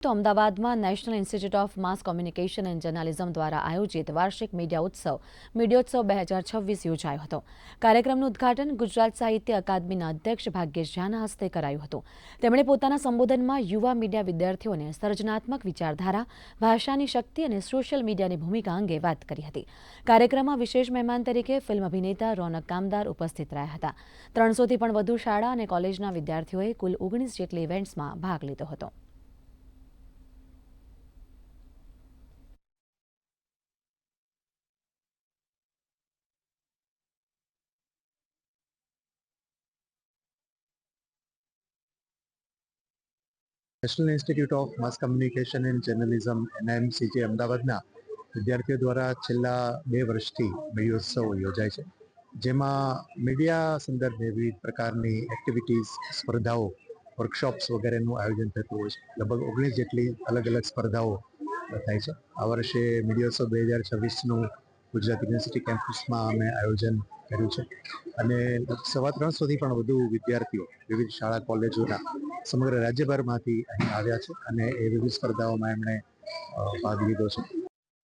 તો અમદાવાદમાં national institute of mass communication and journalism દ્વારા આયોજિત વાર્ષિક મીડિયોત્સવ 2026 યોજાયો હતો. કાર્યક્રમનું ઉદ્ઘાટન ગુજરાત સાહિત્ય અકાદમીના અધ્યક્ષ ભાગ્યેશ ઝાના હસ્તે કરાયું હતું. તેમણે પોતાના સંબોધનમાં યુવા મીડિયા વિદ્યાર્થીઓને સર્જનાત્મક વિચારધારા, ભાષાની શક્તિ અને સોશિયલ મીડિયાની ભૂમિકા અંગે વાત કરી હતી. કાર્યક્રમમાં વિશેષ મહેમાન તરીકે ફિલ્મ અભિનેતા રોનક કામદાર ઉપસ્થિત રહ્યા હતા. 300થી પણ વધુ શાળા અને કોલેજના વિદ્યાર્થીઓએ કુલ 19 જેટલી ઇવેન્ટ્સમાં ભાગ લીધો હતો. National institute of mass communication and journalism NIMCJ અમદાવાદના વિદ્યાર્થીઓ દ્વારા છેલ્લા 2 વર્ષથી મીડિયોત્સવ યોજાય છે, જેમાં મીડિયા સંદર્ભે વિવિધ પ્રકારની એક્ટિવિટીઝ, સ્પર્ધાઓ, વર્કશોપ્સ વગેરેનું આયોજન થતું હોય છે. લગભગ 19 જેટલી અલગ અલગ સ્પર્ધાઓ થાય છે. આ વર્ષે મીડિયોત્સવ 2026નું ગુજરાત યુનિવર્સિટી કેમ્પસમાં અમે આયોજન કર્યું છે અને 350થી પણ વધુ વિદ્યાર્થીઓ વિવિધ શાળા કોલેજોના સમગ્ર રાજ્યભરમાંથી અહીં આવ્યા છે અને એ વિવિધ સ્પર્ધાઓમાં એમણે ભાગ લીધો છે.